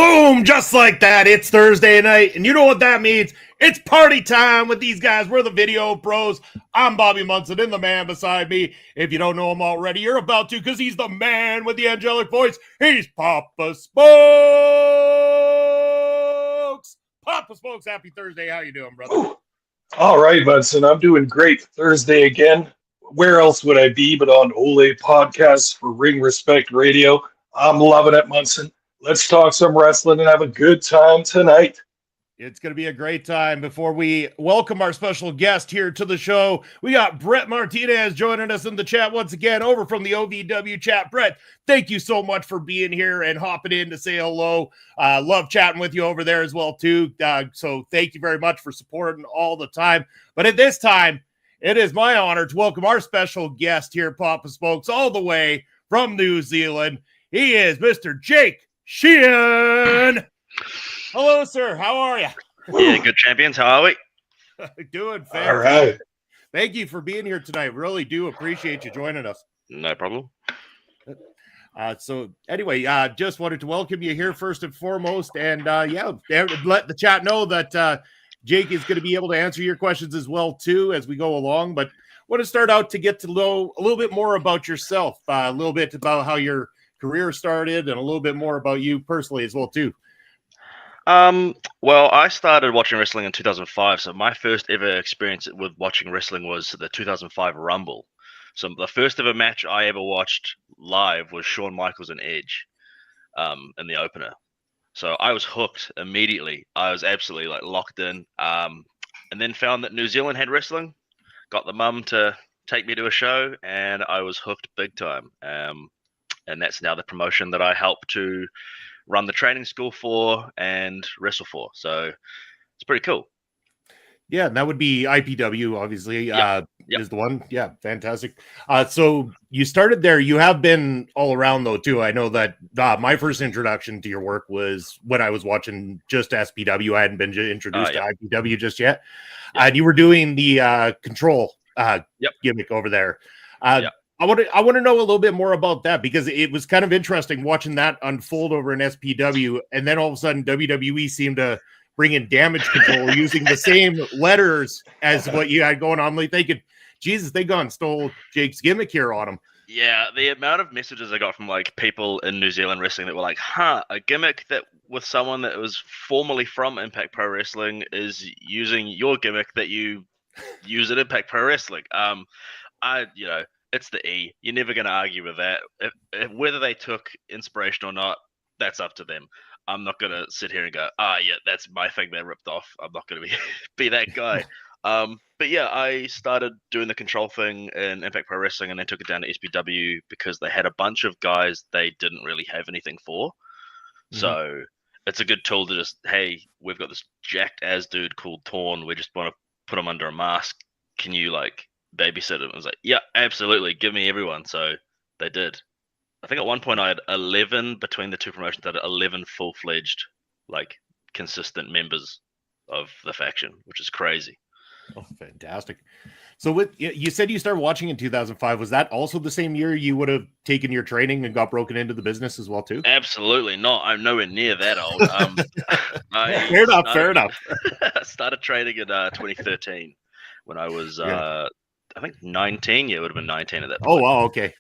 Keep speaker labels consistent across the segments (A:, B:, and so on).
A: Boom! Just like that, it's Thursday night, and you know what that means? It's party time with these guys. We're the Video Pros. I'm Bobby Munson, and the man beside me. If you don't know him already, you're about to, because he's the man with the angelic voice. He's Papa Spokes. Papa Spokes, happy Thursday. How you doing, brother?
B: Ooh. All right, Munson. I'm doing great. Thursday again. Where else would I be but on Ole Podcasts for Ring Respect Radio? I'm loving it, Munson. Let's talk some wrestling and have a good time tonight.
A: It's going to be a great time. Before we welcome our special guest here to the show, we got Brett Martinez joining us in the chat once again over from the OVW chat. Brett, thank you so much for being here and hopping in to say hello. Love chatting with you over there as well, too. So thank you very much for supporting all the time. But at this time, it is my honor to welcome our special guest here, Papa Spokes, all the way from New Zealand. He is Mr. Jake Shehaan. Hello, sir. How are you?
C: Yeah, good champions. How are we?
A: Doing fantastic.
B: All right.
A: Thank you for being here tonight. Really do appreciate you joining us.
C: No problem.
A: So anyway, just wanted to welcome you here first and foremost. And let the chat know that Jake is going to be able to answer your questions as well, too, as we go along. But want to start out to get to know a little bit more about yourself, a little bit about how your career started and a little bit more about you personally as well, too.
C: Well, I started watching wrestling in 2005, so my first ever experience with watching wrestling was the 2005 Rumble. So the first ever match I ever watched live was Shawn Michaels and Edge, in the opener. So I was hooked immediately. I was absolutely locked in, and then found that New Zealand had wrestling, got the mum to take me to a show, and I was hooked big time. And that's now the promotion that I help to run the training school for and wrestle for. So it's pretty cool.
A: Yeah, and that would be IPW, obviously,
C: Yep.
A: is the one. Yeah, fantastic. So you started there. You have been all around, though, too. I know that my first introduction to your work was when I was watching just SPW. I hadn't been introduced to IPW just yet. And you were doing the control gimmick over there. I want to know a little bit more about that, because it was kind of interesting watching that unfold over in SPW, and then all of a sudden WWE seemed to bring in Damage Control using the same letters as what you had going on. Like thinking, Jesus, they gone stole Jake's gimmick here on him.
C: Yeah, the amount of messages I got from people in New Zealand wrestling that were like, a gimmick that with someone that was formerly from Impact Pro Wrestling is using your gimmick that you use at Impact Pro Wrestling. It's the E. You're never going to argue with that. If whether they took inspiration or not, that's up to them. I'm not going to sit here and go, that's my thing they ripped off. I'm not going to be that guy. But yeah, I started doing the control thing in Impact Pro Wrestling and then took it down to SPW because they had a bunch of guys they didn't really have anything for. Mm-hmm. So it's a good tool to just, hey, we've got this jacked ass dude called Torn. We just want to put him under a mask. Can you babysit him? I was like, yeah, absolutely, give me everyone. So they did. I think at one point I had 11 between the two promotions. I had 11 full-fledged consistent members of the faction, which is crazy.
A: Oh, fantastic. So you said you started watching in 2005. Was that also the same year you would have taken your training and got broken into the business as well too?
C: Absolutely not. I'm nowhere near that old.
A: Fair enough.
C: I started training in 2013 when I was I think 19. Yeah, it would have been 19 at that point.
A: Oh wow, okay.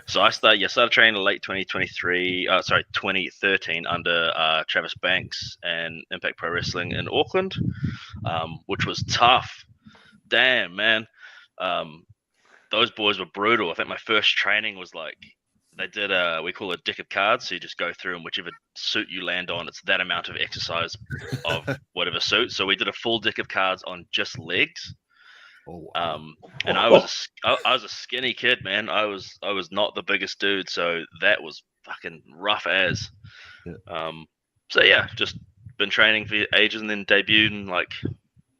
C: So I started training in late 2013 under Travis Banks and Impact Pro Wrestling in Auckland, which was tough. Damn, man. Those boys were brutal. I think my first training was they did we call it a deck of cards. So you just go through and whichever suit you land on, it's that amount of exercise of whatever suit. So we did a full deck of cards on just legs.
A: Oh, wow.
C: And I was a skinny kid, man. I was not the biggest dude, so that was fucking rough as.
A: Yeah.
C: So yeah, just been training for ages, and then debuted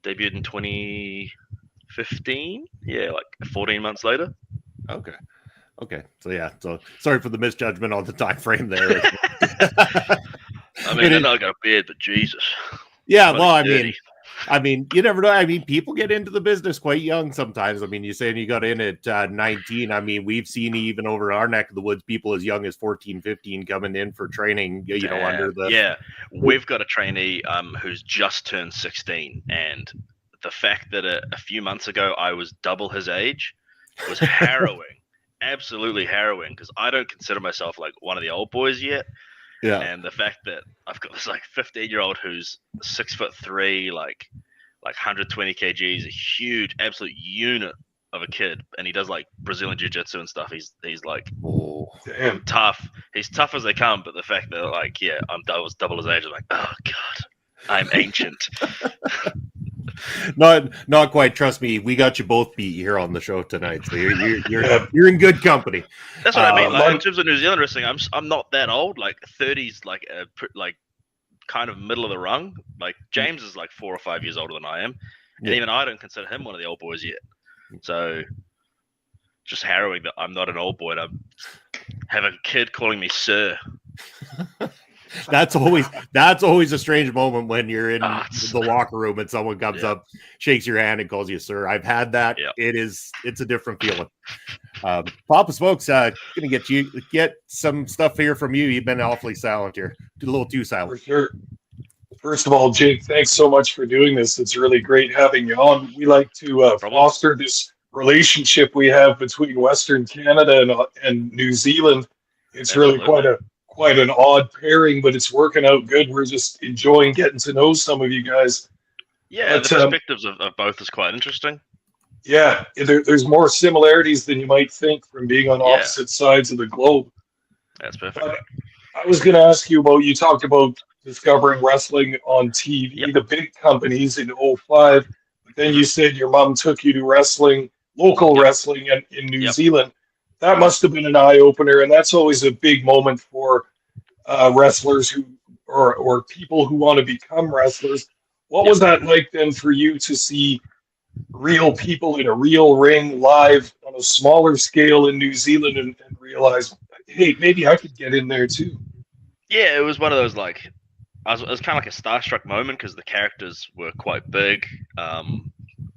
C: in 2015. Yeah, 14 months later.
A: Okay. So yeah. So sorry for the misjudgment on the time frame there.
C: I mean, I know I got a beard, but Jesus.
A: Yeah, well, I mean, I mean, you never know. I mean, people get into the business quite young sometimes. I mean, you saying you got in at 19. I mean, we've seen even over our neck of the woods, people as young as 14, 15 coming in for training, under the...
C: Yeah, we've got a trainee who's just turned 16. And the fact that a few months ago I was double his age was harrowing. Absolutely harrowing, because I don't consider myself like one of the old boys yet.
A: Yeah.
C: And the fact that I've got this like 15-year-old who's 6'3", like 120 kgs, a huge absolute unit of a kid, and he does like Brazilian jiu-jitsu and stuff. He's like
B: Damn.
C: tough. He's tough as they come, but the fact that like, yeah, I was double his age, I'm like, oh god, I'm ancient.
A: Not quite. Trust me, we got you both beat here on the show tonight, so you're in good company.
C: That's what I mean. Like, in terms of New Zealand wrestling, I'm not that old. Like 30s, like kind of middle of the rung. Like James is like 4 or 5 years older than I am, and even I don't consider him one of the old boys yet. So just harrowing that I'm not an old boy. And I have a kid calling me sir.
A: That's always a strange moment when you're in the locker room and someone comes up, shakes your hand, and calls you sir. I've had that. Yeah. It's a different feeling. Papa Smokes, gonna get some stuff here from you. You've been awfully silent here, a little too silent.
B: For sure. First of all, Jake, thanks so much for doing this. It's really great having you on. We like to foster this relationship we have between Western Canada and New Zealand. It's really quite an odd pairing, but it's working out good. We're just enjoying getting to know some of you guys.
C: Yeah, the perspectives of both is quite interesting.
B: Yeah, there's more similarities than you might think from being on opposite sides of the globe.
C: That's perfect.
B: But I was going to ask you about, you talked about discovering wrestling on TV, the big companies in 2005. But then you said your mom took you to wrestling, local wrestling in New Zealand. That must have been an eye-opener, and that's always a big moment for wrestlers who or people who want to become wrestlers. What was that like then for you to see real people in a real ring live on a smaller scale in New Zealand and realize, hey, maybe I could get in there too?
C: Yeah, it was one of those like, it was kind of like a starstruck moment because the characters were quite big.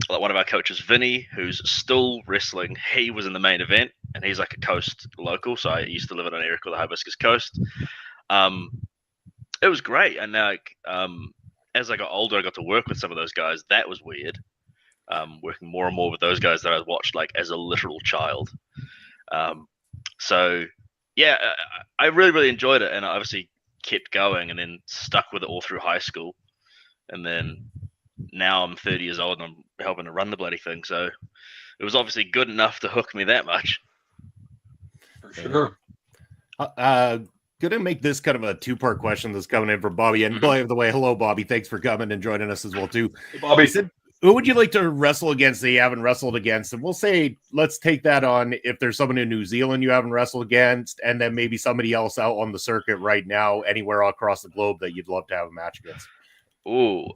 C: Like one of our coaches, Vinny, who's still wrestling, he was in the main event, and he's like a coast local. So I used to live in an area called the Hibiscus Coast. It was great, and like as I got older, I got to work with some of those guys. That was weird. Working more and more with those guys that I watched like as a literal child. So yeah, I really, really enjoyed it, and I obviously kept going, and then stuck with it all through high school, and then now I'm 30 years old and I'm helping to run the bloody thing. So it was obviously good enough to hook me that much.
B: For sure.
A: Gonna make this kind of a two-part question that's coming in from Bobby. And by the way, hello, Bobby. Thanks for coming and joining us as well, too.
B: Hey, Bobby.
A: He said, who would you like to wrestle against that you haven't wrestled against? And we'll say, let's take that on if there's someone in New Zealand you haven't wrestled against, and then maybe somebody else out on the circuit right now, anywhere across the globe that you'd love to have a match against.
C: Ooh,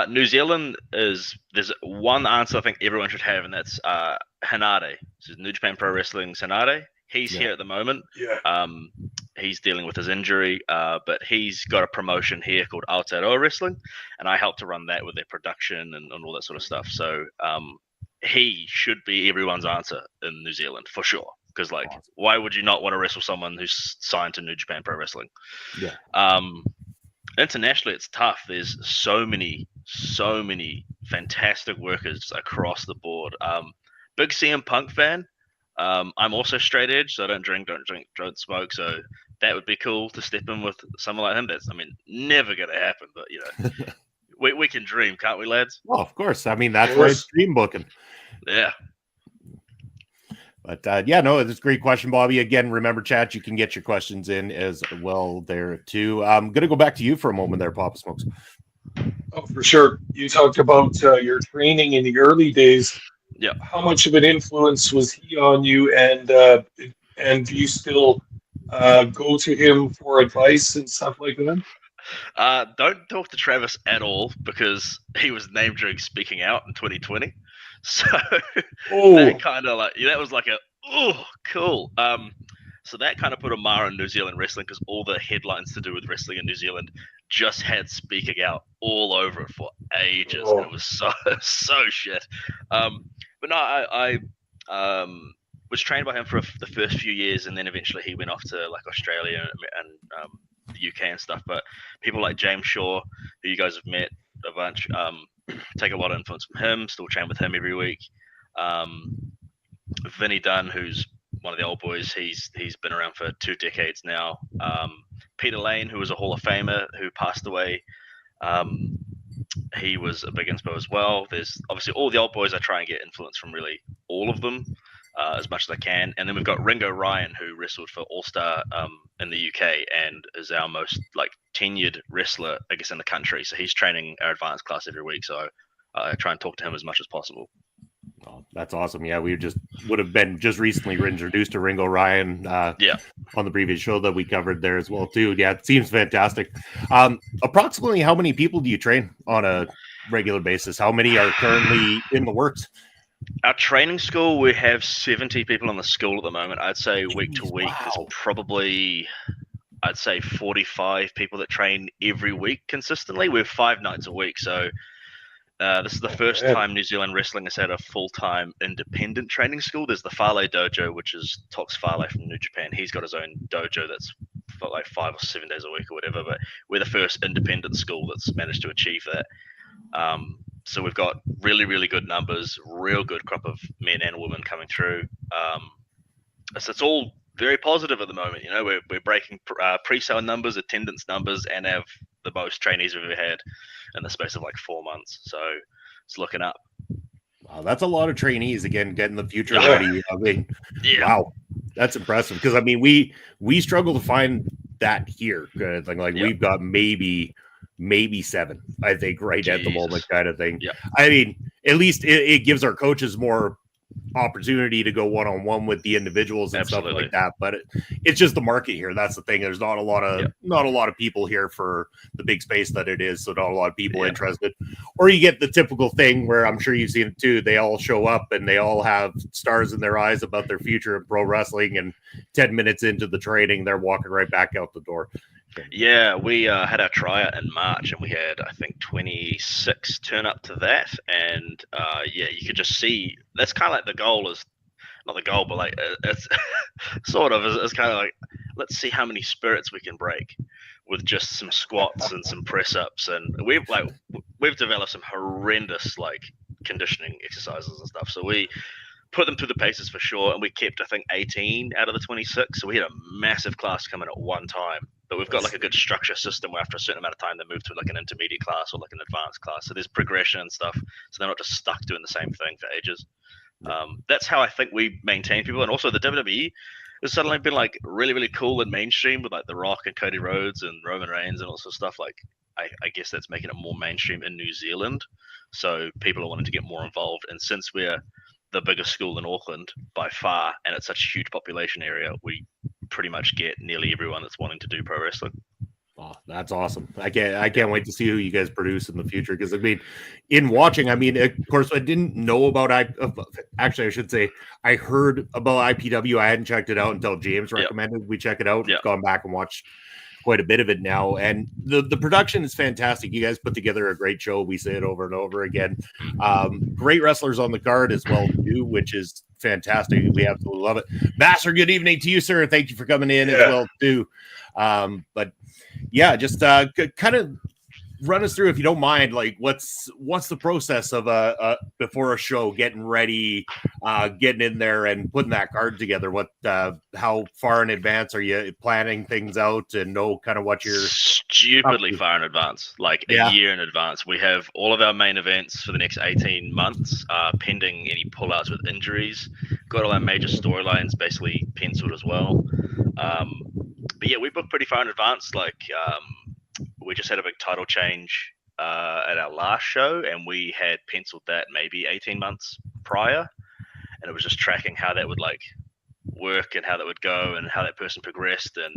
C: New Zealand there's one answer I think everyone should have, and that's Hanade. This is New Japan Pro Wrestling's Hanade. He's here at the moment.
B: Yeah.
C: He's dealing with his injury, but he's got a promotion here called Aotearoa Wrestling, and I help to run that with their production and all that sort of stuff. So he should be everyone's answer in New Zealand for sure. Because like, why would you not want to wrestle someone who's signed to New Japan Pro Wrestling?
A: Yeah.
C: Internationally, it's tough. There's so many fantastic workers across the board. Big CM Punk fan. I'm also straight edge, so I don't drink, don't smoke. So that would be cool to step in with someone like him. That's, never going to happen, but we can dream, can't we, lads?
A: Well, of course. I mean, that's why it's dream booking.
C: Yeah.
A: But it's a great question, Bobby. Again, remember, chat, you can get your questions in as well there too. I'm going to go back to you for a moment there, Papa Smokes.
B: Oh, for sure. You talked about your training in the early days.
C: Yeah.
B: How much of an influence was he on you, and do you still go to him for advice and stuff like that?
C: Don't talk to Travis at all because he was named during Speaking Out in 2020. So that kind of that was like cool. So that kind of put a mar on New Zealand wrestling because all the headlines to do with wrestling in New Zealand just had Speaking Out all over it for ages, and it was so shit. But no, I was trained by him for the first few years, and then eventually he went off to like Australia and the UK and stuff. But people like James Shaw, who you guys have met a bunch, take a lot of influence from him. Still train with him every week. Vinny Dunn, who's one of the old boys, he's been around for 2 decades now. Peter Lane, who was a Hall of Famer who passed away, he was a big inspo as well. There's obviously all the old boys. I try and get influence from really all of them as much as I can. And then we've got Ringo Ryan, who wrestled for All Star in the UK and is our most like tenured wrestler, I guess, in the country. So he's training our advanced class every week. So I try and talk to him as much as possible.
A: Oh, that's awesome. Yeah, we would have been just recently introduced to Ringo Ryan on the previous show that we covered there as well too. Yeah, it seems fantastic. Approximately how many people do you train on a regular basis? How many are currently in the works?
C: Our training school, we have 70 people in the school at the moment. I'd say week to week, there's probably, I'd say 45 people that train every week consistently. We're 5 nights a week, so this is the first time New Zealand wrestling has had a full-time independent training school. There's the Fale Dojo, which is Tox Fale from New Japan. He's got his own dojo that's for like 5 or 7 days a week or whatever, but we're the first independent school that's managed to achieve that. So we've got really, really good numbers, real good crop of men and women coming through. So it's all very positive at the moment. You know, we're breaking pre-sale numbers, attendance numbers, and have the most trainees we've ever had in the space of like 4 months. So it's looking up.
A: Wow, that's a lot of trainees again, getting the future ready. I mean, wow, that's impressive. Because I mean, we struggle to find that here. Kind of thing. Like we've got maybe 7, I think, right at the moment, kind of thing.
C: Yep.
A: I mean, at least it gives our coaches more opportunity to go one-on-one with the individuals and stuff like that. But it's just the market here. That's the thing. There's not a lot of people here for the big space that it is. So not a lot of people interested. Or you get the typical thing where I'm sure you've seen it too. They all show up and they all have stars in their eyes about their future in pro wrestling. And 10 minutes into the training, they're walking right back out the door.
C: Yeah, we had our tryout in March, and we had, I think, 26 turn up to that. And you could just see that's kind of like the goal is not the goal, but like it's sort of it's kind of like, let's see how many spirits we can break with just some squats and some press ups. And we've developed some horrendous like conditioning exercises and stuff. So we put them through the paces for sure, and we kept, I think, 18 out of the 26. So we had a massive class coming at one time. But we've got like a good structure system where after a certain amount of time they move to like an intermediate class or like an advanced class. So there's progression and stuff. So they're not just stuck doing the same thing for ages. That's how I think we maintain people. And also the WWE has suddenly been like really, really cool and mainstream with like The Rock and Cody Rhodes and Roman Reigns and all sorts of stuff. Like I guess that's making it more mainstream in New Zealand. So people are wanting to get more involved. And since we're the biggest school in Auckland by far, and it's such a huge population area, we pretty much get nearly everyone that's wanting to do pro wrestling.
A: Oh, that's awesome. I can't wait to see who you guys produce in the future. Because I mean, in watching, I mean, of course, I didn't know about actually, I should say I heard about IPW. I hadn't checked it out until James recommended we check it out. Gone back and watched quite a bit of it now, and the production is fantastic. You guys put together a great show. We say it over and over again. Great wrestlers on the card as well too, which is fantastic. We absolutely love it. Master, good evening to you, sir. Thank you for coming in as well too. But yeah, just kind of run us through, if you don't mind, like what's the process of before a show, getting ready, getting in there and putting that card together. What how far in advance are you planning things out and know kind of what you're
C: stupidly far in advance, like a year in advance? We have all of our main events for the next 18 months pending any pullouts with injuries. Got all our major storylines basically penciled as well. But yeah, we book pretty far in advance. Like we just had a big title change at our last show, and we had penciled that maybe 18 months prior, and it was just tracking how that would like work and how that would go and how that person progressed. And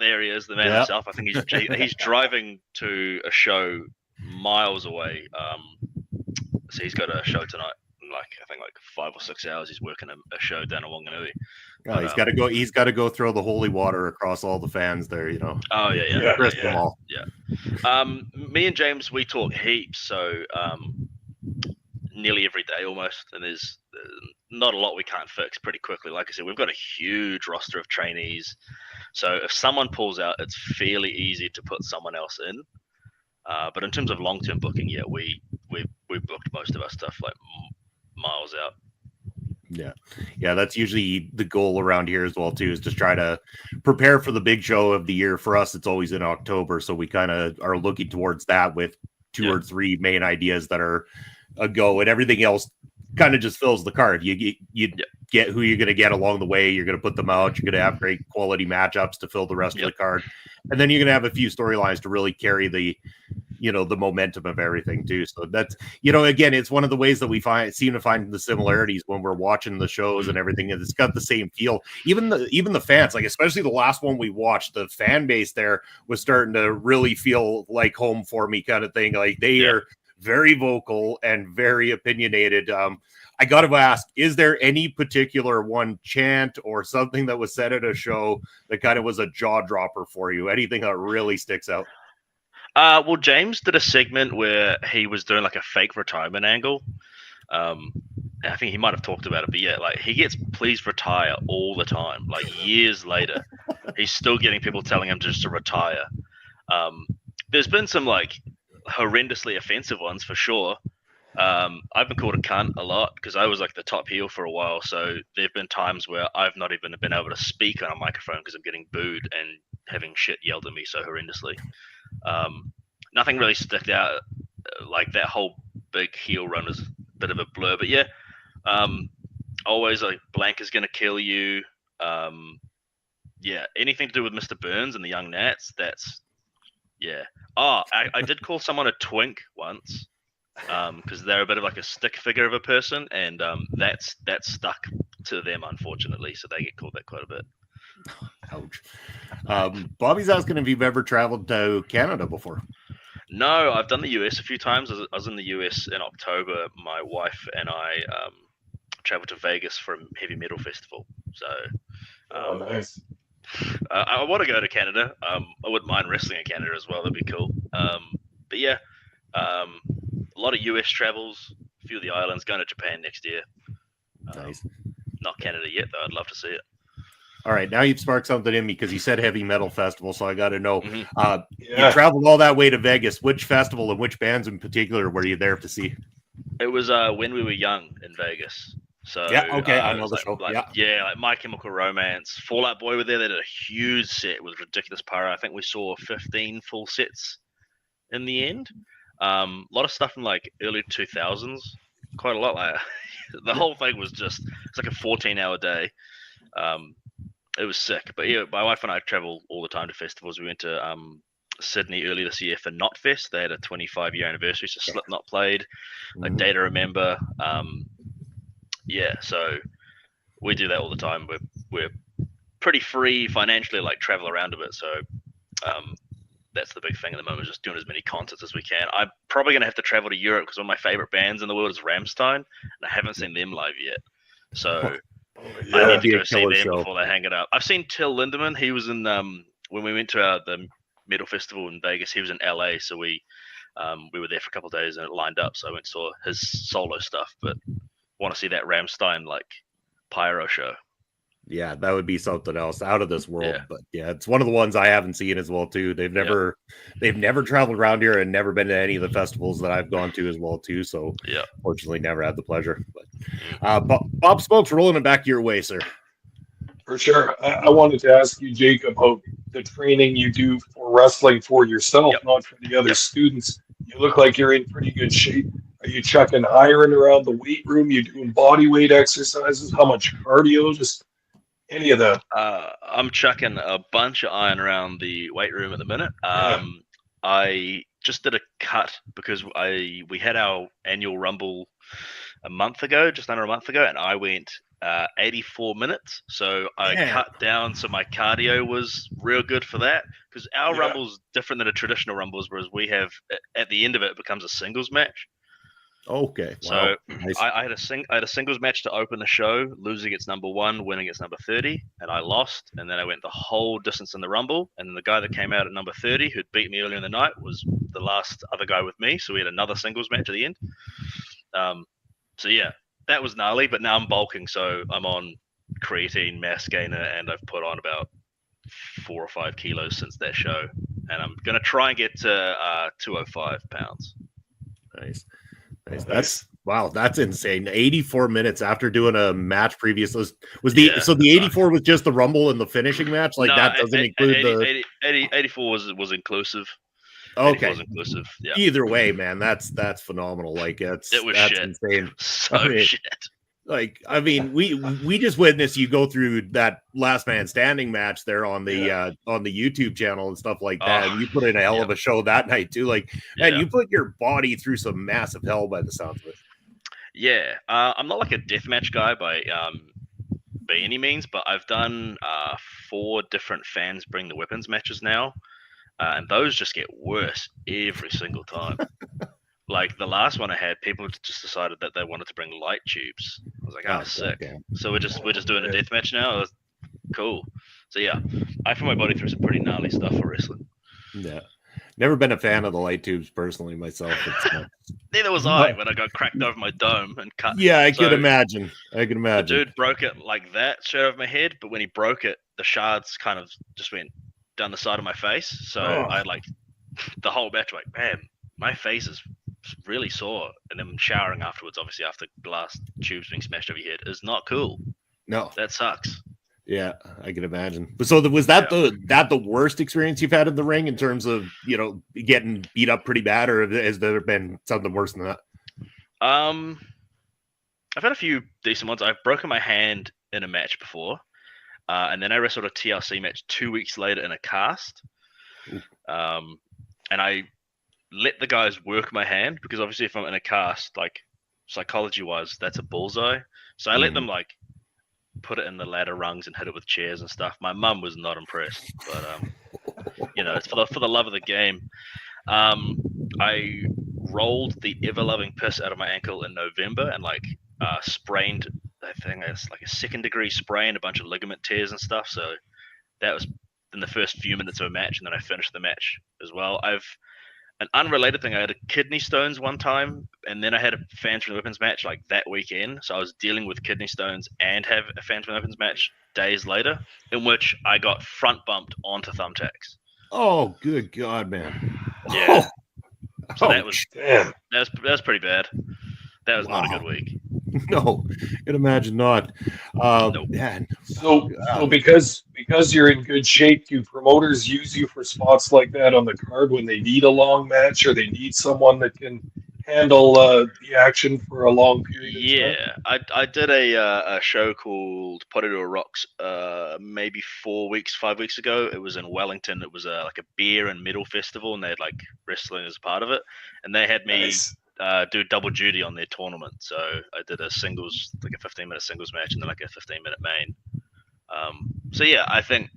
C: there he is, the man himself. I think he's driving to a show miles away. So he's got a show tonight. I think 5 or 6 hours. He's working a show down in Wanganui.
A: Oh, he's got to go. He's got to go throw the holy water across all the fans there.
C: Oh yeah.
A: Them all.
C: Yeah. Me and James, we talk heaps. So nearly every day almost, and there's not a lot we can't fix pretty quickly. Like I said, we've got a huge roster of trainees. So if someone pulls out, it's fairly easy to put someone else in. But in terms of long-term booking, yeah, we've booked most of our stuff like miles out.
A: Yeah, that's usually the goal around here as well too, is just try to prepare for the big show of the year. For us, it's always in October, so we kind of are looking towards that with 2 or 3 main ideas that are a go, and everything else kind of just fills the card. You get who you're going to get along the way. You're going to put them out. You're going to have great quality matchups to fill the rest of the card, and then you're going to have a few storylines to really carry the momentum of everything too. So that's, again, it's one of the ways that we seem to find the similarities when we're watching the shows and everything. It's got the same feel. Even the fans, like especially the last one we watched, the fan base there was starting to really feel like home for me kind of thing. Like they are very vocal and very opinionated. I got to ask, is there any particular one chant or something that was said at a show that kind of was a jaw dropper for you? Anything that really sticks out?
C: Well, James did a segment where he was doing like a fake retirement angle. I think he might have talked about it, but yeah, like he gets "please retire" all the time. Like years later, he's still getting people telling him just to retire. There's been some like horrendously offensive ones for sure. I've been called a cunt a lot because I was like the top heel for a while. So there've been times where I've not even been able to speak on a microphone because I'm getting booed and having shit yelled at me so horrendously. Nothing really stuck out. Like that whole big heel run was a bit of a blur, but yeah, always like blank is gonna kill you. Yeah, anything to do with Mr. Burns and the Young Nats, that's I did call someone a twink once because they're a bit of like a stick figure of a person, and that's stuck to them unfortunately, so they get called that quite a bit.
A: Ouch. Bobby's asking if you've ever traveled to Canada before.
C: No, I've done the US a few times. I was in the US in October. My wife and I traveled to Vegas for a heavy metal festival. So,
B: nice.
C: I want to go to Canada. I wouldn't mind wrestling in Canada as well. That'd be cool. But yeah, a lot of US travels, a few of the islands, going to Japan next year.
A: Nice.
C: Not Canada yet, though. I'd love to see it.
A: All right, now you've sparked something in me because you said heavy metal festival, so I got to know.
C: Mm-hmm.
A: You traveled all that way to Vegas. Which festival and which bands in particular were you there to see?
C: It was when we were young in Vegas. So
A: I know the show.
C: Like My Chemical Romance, Fall Out Boy were there. They did a huge set with ridiculous pyro. I think we saw 15 full sets in the end. A lot of stuff in like early 2000s, quite a lot. Like the whole thing was it's like a 14-hour day. It was sick. But yeah, my wife and I travel all the time to festivals. We went to Sydney early this year for Knotfest. They had a 25-year anniversary, so Slipknot played. A Day to Remember. So we do that all the time. We're pretty free financially, like travel around a bit. So that's the big thing at the moment, just doing as many concerts as we can. I'm probably going to have to travel to Europe because one of my favorite bands in the world is Rammstein, and I haven't seen them live yet. So I need to go see them before they hang it up. I've seen Till Lindemann. He was in when we went to the metal festival in Vegas. He was in LA, so we were there for a couple of days and it lined up. So I went and saw his solo stuff, but want to see that Rammstein like pyro show.
A: Yeah, that would be something else out of this world. But yeah, it's one of the ones I haven't seen as well too. They've never traveled around here and never been to any of the festivals that I've gone to as well too. So fortunately never had the pleasure. But Bob Smokes, rolling it back your way, sir.
B: For sure. I wanted to ask you, Jacob, about the training you do for wrestling for yourself, not for the other students. You look like you're in pretty good shape. Are you chucking iron around the weight room? You doing body weight exercises? How much cardio? Just any of that?
C: I'm chucking a bunch of iron around the weight room at the minute. I just did a cut because we had our annual Rumble just under a month ago, and I went 84 minutes. So I cut down, so my cardio was real good for that, because our Rumble's different than a traditional Rumbles, whereas we have, at the end of it, it becomes a singles match.
A: Okay.
C: So
A: Wow. Nice.
C: I had a singles match to open the show, losing its number 1, winning its number 30, and I lost. And then I went the whole distance in the Rumble, and then the guy that came out at number 30, who'd beat me earlier in the night, was the last other guy with me. So we had another singles match at the end. So yeah, that was gnarly. But now I'm bulking, so I'm on creatine, mass gainer, and I've put on about 4 or 5 kilos since that show, and I'm gonna try and get to 205 pounds.
A: Nice. That's insane. 84 minutes after doing a match previous was the 84 was just the Rumble and the finishing match, like
C: No,
A: that doesn't include
C: 84 was inclusive.
A: Okay.
C: Was inclusive. Yeah.
A: Either way, man, that's phenomenal. Like
C: it was
A: that's
C: shit.
A: insane.
C: So shit.
A: Like, I mean, we just witnessed you go through that last man standing match there on the YouTube channel and stuff like that. And you put in a hell of a show that night too. Like, man, you put your body through some massive hell by the sounds of it.
C: Yeah, I'm not like a deathmatch guy by any means, but I've done 4 different fans bring the weapons matches now, and those just get worse every single time. Like the last one I had, people just decided that they wanted to bring light tubes. I was like, "Oh, sick!" Damn. So we're just doing a deathmatch now. Cool. So yeah, I put my body through some pretty gnarly stuff for wrestling.
A: Yeah, never been a fan of the light tubes personally myself.
C: Neither was I when I got cracked over my dome and cut.
A: Yeah, I can imagine. The
C: dude broke it like that, straight over my head. But when he broke it, the shards kind of just went down the side of my face. So I like the whole match, like, man, my face is really sore. And then showering afterwards, obviously after glass tubes being smashed over your head, is not cool.
A: No,
C: that sucks.
A: Yeah, I can imagine. So was that the worst experience you've had in the ring in terms of, you know, getting beat up pretty bad, or has there been something worse than that?
C: I've had a few decent ones. I've broken my hand in a match before, and then I wrestled a TLC match 2 weeks later in a cast. And I let the guys work my hand because obviously if I'm in a cast, like psychology-wise, that's a bullseye. So I let them like put it in the ladder rungs and hit it with chairs and stuff. My mum was not impressed, but you know, it's for the love of the game. I rolled the ever-loving piss out of my ankle in November and like sprained, I think it's like a 2nd degree sprain, a bunch of ligament tears and stuff. So that was in the first few minutes of a match, and then I finished the match as well. An unrelated thing, I had a kidney stones one time, and then I had a fans from the weapons match like that weekend. So I was dealing with kidney stones and have a fans from the weapons match days later, in which I got front bumped onto thumbtacks.
A: Oh, good God, man!
C: Yeah. So that was pretty bad. That was not a good week.
A: No, I can imagine not.
C: Nope.
A: Man.
B: So because you're in good shape, do promoters use you for spots like that on the card when they need a long match or they need someone that can handle the action for a long period of time?
C: Yeah, I did a show called Potato Rocks maybe 5 weeks ago. It was in Wellington. It was like a beer and metal festival, and they had like wrestling as part of it, and they had me do double duty on their tournament. So I did a singles, like a 15-minute singles match, and then like a 15-minute main. So yeah, I think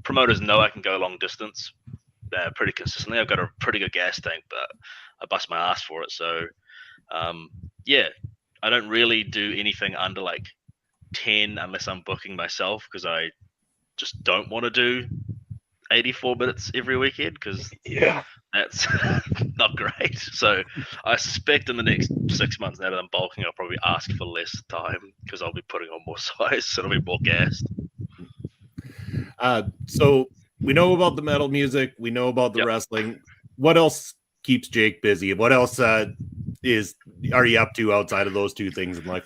C: promoters know I can go long distance pretty consistently. I've got a pretty good gas tank, but I bust my ass for it. So yeah, I don't really do anything under like 10 unless I'm booking myself, because I just don't want to do 84 minutes every weekend, because that's not great. So I suspect in the next 6 months, now that I'm bulking, I'll probably ask for less time because I'll be putting on more size, so it'll be more gassed.
A: So we know about the metal music, we know about the wrestling. What else keeps Jake busy? What else are you up to outside of those two things in life?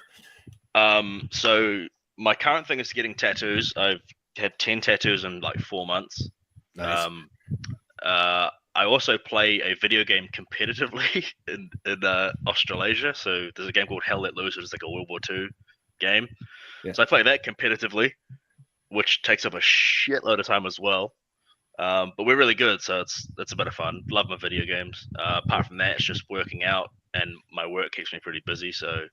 C: So my current thing is getting tattoos. I've had 10 tattoos in like 4 months.
A: Nice.
C: I also play a video game competitively in Australasia. So there's a game called Hell Let Loose, which is like a World War II game. Yeah. So I play that competitively, which takes up a shitload of time as well. But we're really good, so it's a bit of fun. Love my video games. Apart from that, it's just working out, and my work keeps me pretty busy. So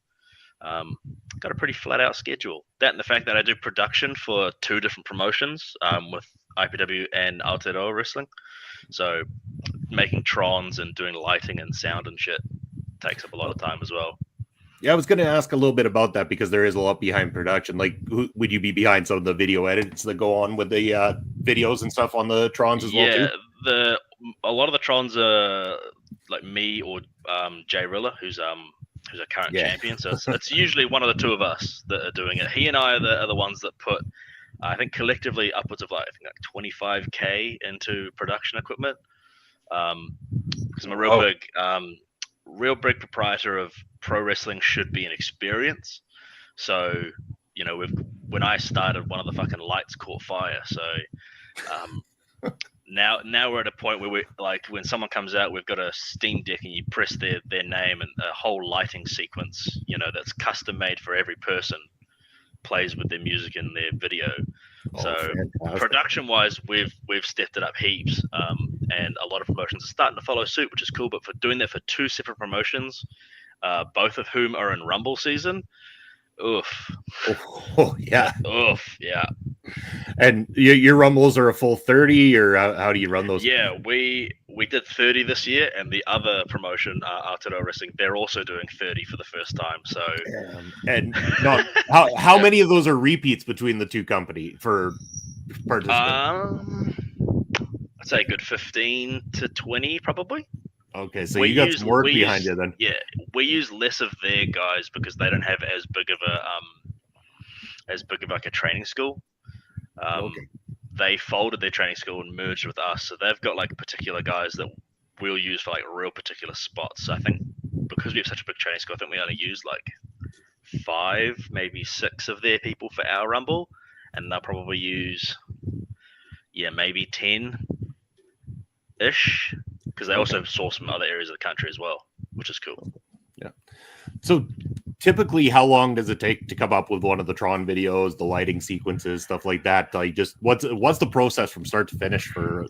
C: got a pretty flat out schedule. That and the fact that I do production for 2 different promotions with IPW and Aotearoa Wrestling. So making trons and doing lighting and sound and shit. takes up a lot of time as well.
A: Yeah, I was going to ask a little bit about that because there is a lot behind production. Like, would you be behind some of the video edits that go on with the videos and stuff on the Trons as well too?
C: Yeah, a lot of the Trons are like me or Jay Rilla, who's a current champion. So it's usually one of the two of us that are doing it. He and I are the ones that put, I think, collectively upwards of like 25K into production equipment. Because I'm a real big proprietor of pro wrestling should be an experience. So, you know, when I started, one of the fucking lights caught fire. So now we're at a point where we like when someone comes out, we've got a Steam Deck and you press their name and a whole lighting sequence, you know, that's custom made for every person, plays with their music and their video. So production wise, we've stepped it up heaps, and a lot of promotions are starting to follow suit, which is cool. But for doing that for two separate promotions, both of whom are in Rumble season, oof.
A: Oh yeah.
C: Oof, yeah.
A: And your Rumbles are a full 30, or how do you run those?
C: Yeah, we did 30 this year, and the other promotion, Aotearoa Wrestling, they're also doing 30 for the first time. So,
A: and not how many of those are repeats between the two company for participants?
C: I'd say a good 15 to 20, probably.
A: Okay, so you got some work behind you then.
C: Yeah, we use less of their guys because they don't have as big of like a training school. They folded their training school and merged with us, so they've got like particular guys that we'll use for like real particular spots. So I think because we have such a big training school, I think we only use like 5, maybe 6 of their people for our Rumble, and they'll probably use maybe 10-ish, because they also source from other areas of the country as well, which is cool.
A: Yeah. So typically, how long does it take to come up with one of the Tron videos, the lighting sequences, stuff like that? Like, just what's the process from start to finish for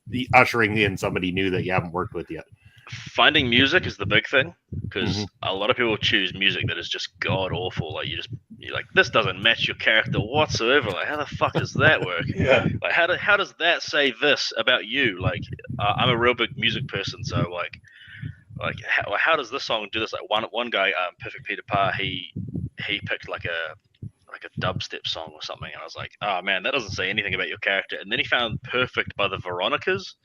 A: the ushering in somebody new that you haven't worked with yet?
C: Finding music is the big thing, because a lot of people choose music that is just god awful. Like you're like, this doesn't match your character whatsoever. Like, how the fuck does that work?
B: Yeah.
C: Like, how does that say this about you? Like, I'm a real big music person, so like how does this song do this? Like one guy, Perfect Peter Parr, he picked like a dubstep song or something, and I was like, oh man, that doesn't say anything about your character. And then he found Perfect by the Veronicas,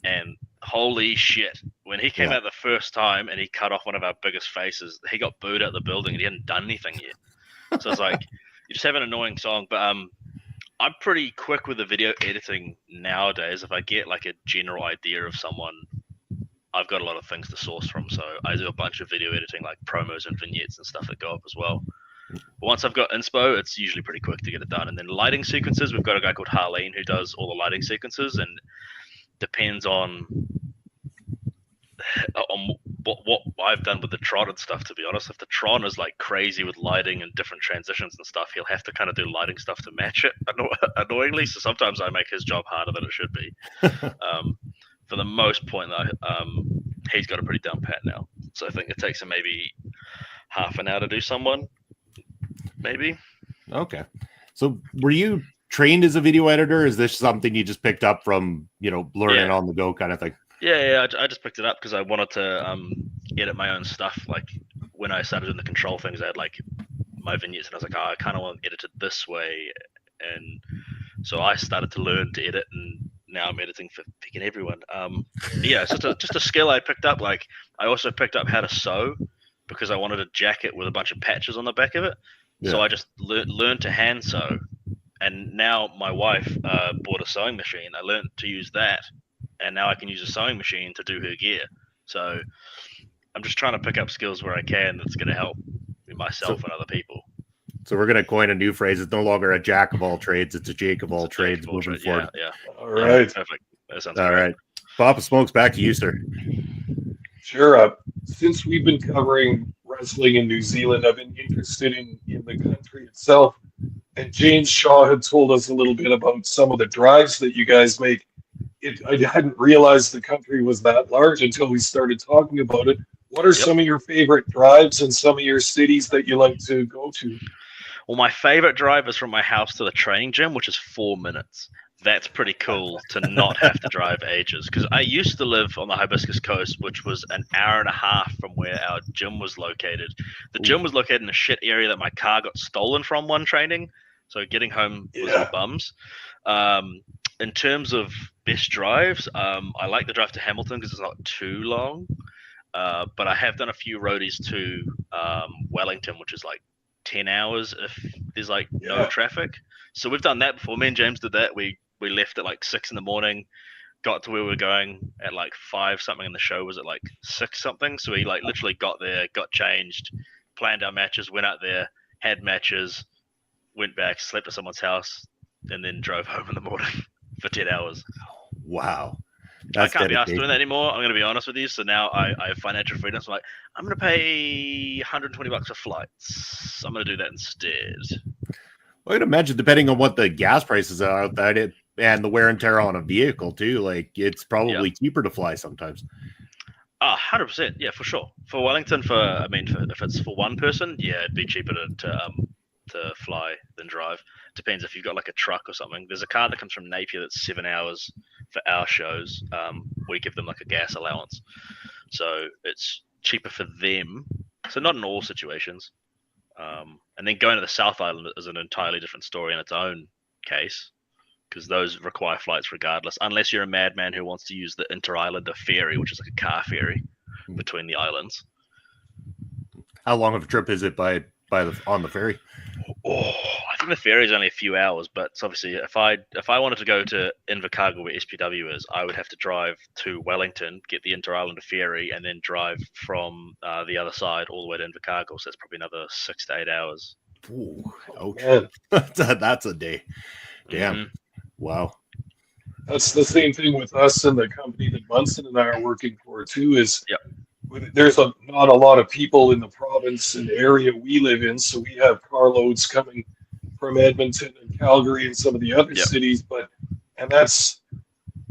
C: and holy shit, when he came out the first time and he cut off one of our biggest faces, he got booed out the building and he hadn't done anything yet. So it's like, you just have an annoying song. But I'm pretty quick with the video editing nowadays. If I get like a general idea of someone, I've got a lot of things to source from. So I do a bunch of video editing, like promos and vignettes and stuff that go up as well. But once I've got inspo, it's usually pretty quick to get it done. And then lighting sequences, we've got a guy called Harleen who does all the lighting sequences, and depends on what I've done with the Tron and stuff, to be honest. If the Tron is like crazy with lighting and different transitions and stuff, he'll have to kind of do lighting stuff to match it, annoyingly. So sometimes I make his job harder than it should be. For the most point, though, he's got a pretty down pat now. So I think it takes him maybe half an hour to do someone, maybe.
A: Okay. So were you trained as a video editor? Is this something you just picked up from, learning on the go kind of thing?
C: Yeah, I just picked it up because I wanted to edit my own stuff. Like when I started doing the control things, I had like my vignettes, and I was like, I kind of want to edit it this way. And so I started to learn to edit, and now I'm editing for freaking everyone. It's just a skill I picked up. Like I also picked up how to sew because I wanted a jacket with a bunch of patches on the back of it. Yeah. So I just learned to hand sew. And now my wife bought a sewing machine. I learned to use that, and now I can use a sewing machine to do her gear. So I'm just trying to pick up skills where I can that's going to help myself and other people.
A: So we're going to coin a new phrase. It's no longer a jack of all trades. It's a Jake of all trades moving forward.
C: Yeah.
B: All right.
C: Perfect. That sounds
A: all
C: great.
A: Right. Papa Smokes, back to you, sir.
B: Sure. Since we've been covering wrestling in New Zealand, I've been interested in the country itself. And James Shaw had told us a little bit about some of the drives that you guys make. I hadn't realized the country was that large until we started talking about it. What are some of your favorite drives in some of your cities that you like to go to?
C: Well, my favorite drive is from my house to the training gym, which is 4 minutes. that's pretty cool to not have to drive ages. Because I used to live on the Hibiscus Coast, which was an hour and a half from where our gym was located. The gym was located in a shit area that my car got stolen from one training, so getting home was a bums. In terms of best drives, I like the drive to Hamilton because it's not too long. But I have done a few roadies to Wellington, which is like 10 hours if there's like no traffic. So we've done that before. Me and James did that. We left at like 6 in the morning, got to where we were going at like 5 something, and the show was at like 6 something. So we like literally got there, got changed, planned our matches, went out there, had matches, went back, slept at someone's house, and then drove home in the morning for 10 hours.
A: Wow.
C: I can't be asked doing that anymore. I'm going to be honest with you. So now I have financial freedom. So I'm like, I'm going to pay $120 for flights. I'm going to do that instead.
A: Well, I'd imagine, depending on what the gas prices are out there and the wear and tear on a vehicle too, like it's probably cheaper to fly sometimes.
C: 100%. Yeah, for sure. For Wellington, if it's for one person, yeah, it'd be cheaper to fly than drive. Depends if you've got like a truck or something. There's a car that comes from Napier that's 7 hours for our shows. We give them like a gas allowance, so it's cheaper for them. So not in all situations. And then going to the South Island is an entirely different story in its own case, because those require flights regardless, unless you're a madman who wants to use the Inter-Islander ferry, which is like a car ferry between the islands.
A: How long of a trip is it on the ferry?
C: I think the ferry is only a few hours, but it's obviously if I wanted to go to Invercargill where SPW is, I would have to drive to Wellington, get the Inter-Islander ferry, and then drive from the other side all the way to Invercargill. So that's probably another 6 to 8 hours.
A: Ooh, okay. That's a day. Damn. Mm-hmm. Wow.
B: That's the same thing with us and the company that Munson and I are working for too. There's not a lot of people in the province and area we live in, so we have carloads coming from Edmonton and Calgary and some of the other cities, and that's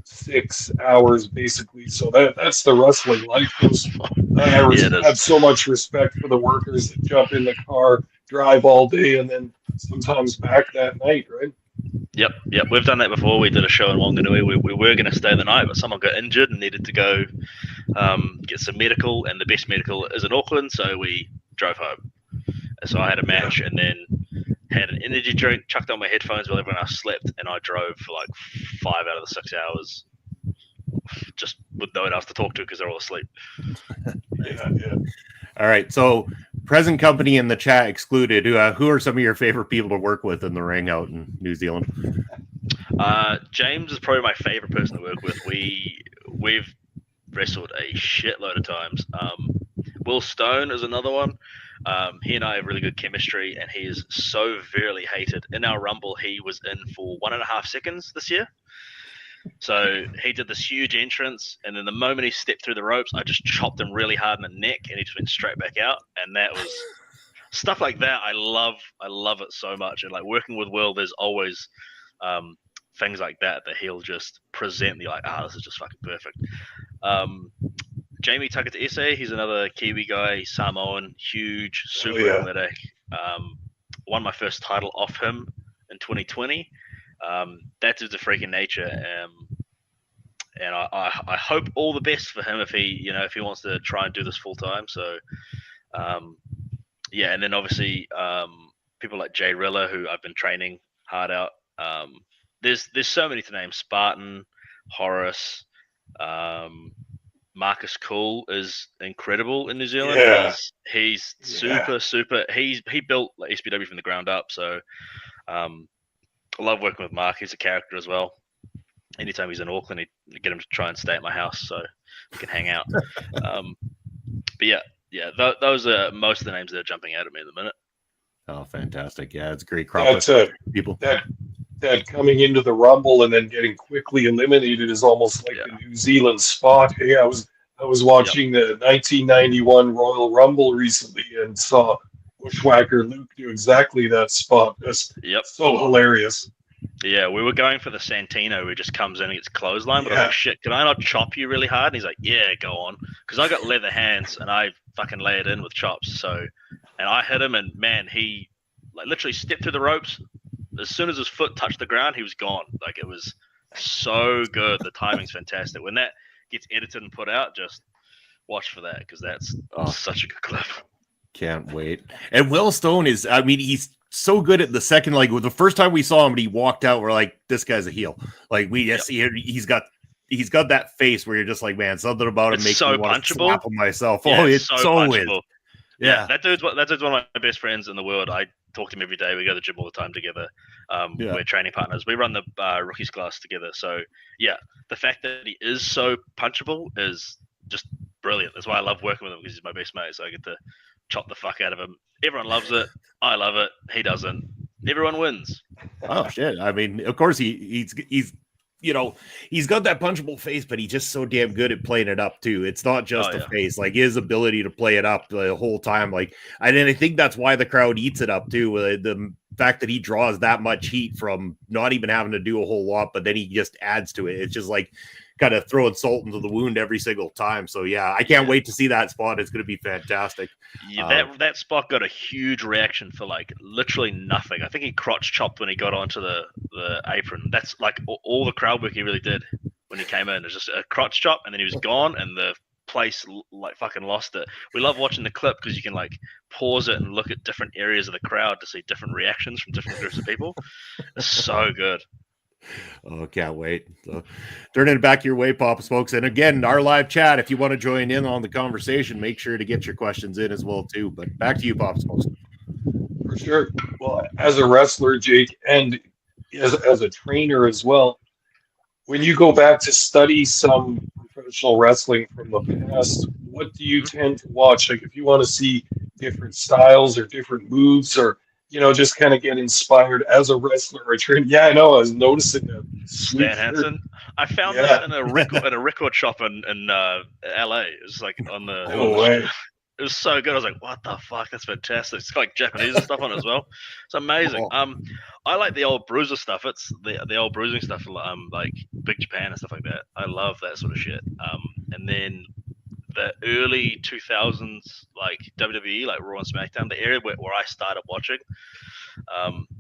B: 6 hours basically. So that's the wrestling life. I have so much respect for the workers that jump in the car, drive all day, and then sometimes back that night, right?
C: Yep. We've done that before. We did a show in Wanganui. We were going to stay the night, but someone got injured and needed to go get some medical, and the best medical is in Auckland, so we drove home. So I had a match and then had an energy drink, chucked on my headphones while everyone else slept, and I drove for like 5 out of the 6 hours just with no one else to talk to because they're all asleep.
B: Yeah.
A: All right, so present company in the chat excluded. Who are some of your favorite people to work with in the ring out in New Zealand?
C: James is probably my favorite person to work with. We've wrestled a shitload of times. Will Stone is another one. He and I have really good chemistry, and he is so virally hated. In our Rumble, he was in for 1.5 seconds this year. So he did this huge entrance, and then the moment he stepped through the ropes, I just chopped him really hard in the neck, and he just went straight back out. And that was stuff like that. I love it so much. And like working with Will, there's always things like that he'll just present me like, this is just fucking perfect. Jamie Tuckett Essay, he's another Kiwi guy, Samoan, huge, super athletic. Won my first title off him in 2020. That is a freaking nature, and I hope all the best for him if he wants to try and do this full time. So, and then obviously people like Jay Rilla, who I've been training hard out. There's so many to name. Spartan, Horace, Marcus Cool is incredible in New Zealand.
B: Yeah.
C: He's super. He built like SPW from the ground up. So. I love working with Mark. He's a character as well. Anytime he's in Auckland, I get him to try and stay at my house so we can hang out. Those are most of the names that are jumping out at me at the minute.
A: Oh, fantastic. Yeah, it's a great crop of people.
B: That coming into the Rumble and then getting quickly eliminated is almost like the New Zealand spot. Hey, I was watching the 1991 Royal Rumble recently and saw Bushwhacker Luke do exactly that spot. That's so hilarious.
C: Yeah, we were going for the Santino who just comes in and gets clothesline, but I was like, shit, can I not chop you really hard? And he's like, yeah, go on. Because I got leather hands and I fucking lay it in with chops. So, and I hit him, and man, he like literally stepped through the ropes, as soon as his foot touched the ground, he was gone. Like, it was so good. The timing's fantastic. When that gets edited and put out, just watch for that, because that's such a good clip.
A: Can't wait. And Will Stone is, I mean, he's so good at the second, like the first time we saw him and he walked out, we're like, this guy's a heel. Like, we just he's got that face where you're just like, man, something about him makes me want to slap him myself.
C: Yeah,
A: it's so
C: punchable.
A: Yeah.
C: That dude's one of my best friends in the world. I talk to him every day. We go to the gym all the time together. We're training partners. We run the rookies class together. So yeah, the fact that he is so punchable is just brilliant. That's why I love working with him, because he's my best mate. So I get to chop the fuck out of him. Everyone loves it. I love it. He doesn't. Everyone wins.
A: Oh shit! I mean, of course he's you know, he's got that punchable face, but he's just so damn good at playing it up too. It's not just the face, like his ability to play it up the whole time. Like, and I think that's why the crowd eats it up too. The fact that he draws that much heat from not even having to do a whole lot, but then he just adds to it. It's just like kind of throwing salt into the wound every single time. So yeah, I can't wait to see that spot. It's going to be fantastic.
C: Yeah, that spot got a huge reaction for like literally nothing. I think he crotch chopped when he got onto the apron. That's like all the crowd work he really did when he came in. It was just a crotch chop, and then he was gone, and the place like fucking lost it. We love watching the clip because you can like pause it and look at different areas of the crowd to see different reactions from different groups of people. It's so good.
A: Oh, can't wait. So, turning it back your way, Papa Smokes. And again, our live chat, if you want to join in on the conversation, make sure to get your questions in as well, too. But back to you, Papa Smokes.
B: For sure. Well, as a wrestler, Jake, and as a trainer as well, when you go back to study some professional wrestling from the past, what do you tend to watch? Like, if you want to see different styles or different moves, or just kind of get inspired as a wrestler or a trainer. Yeah, I know. I was noticing that.
C: Stan Hansen. I found that in a record shop in LA. It was like on the.
B: No way.
C: It was so good. I was like, "What the fuck? That's fantastic!" It's got like Japanese and stuff on it as well. It's amazing. I like the old bruiser stuff. It's the old bruising stuff, like Big Japan and stuff like that. I love that sort of shit. And then the early 2000s, like WWE, like Raw and SmackDown, the area where I started watching,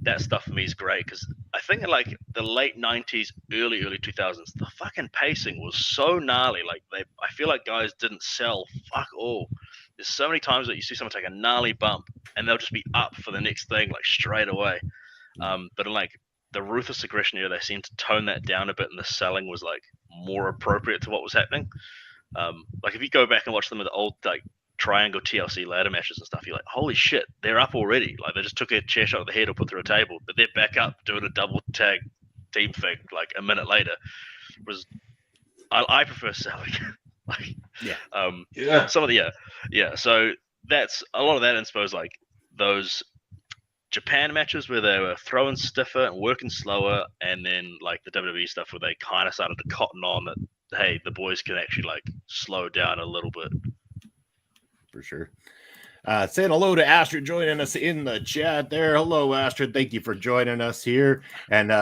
C: that stuff for me is great, because I think in like the late 90s, early 2000s, the fucking pacing was so gnarly. Like I feel like guys didn't sell fuck all. There's so many times that you see someone take a gnarly bump and they'll just be up for the next thing like straight away. But in like the Ruthless Aggression era, they seemed to tone that down a bit, and the selling was like more appropriate to what was happening. Like if you go back and watch some of the old like triangle TLC ladder matches and stuff, you're like, holy shit, they're up already. Like they just took a chair shot to the head or put through a table, but they're back up doing a double tag team thing like a minute later. I prefer selling. Some of the so that's a lot of that inspo, like those Japan matches where they were throwing stiffer and working slower, and then like the WWE stuff where they kind of started to cotton on that, hey, the boys can actually like slow down a little bit.
A: For sure. Saying hello to Astrid joining us in the chat there. Hello, Astrid. Thank you for joining us here. And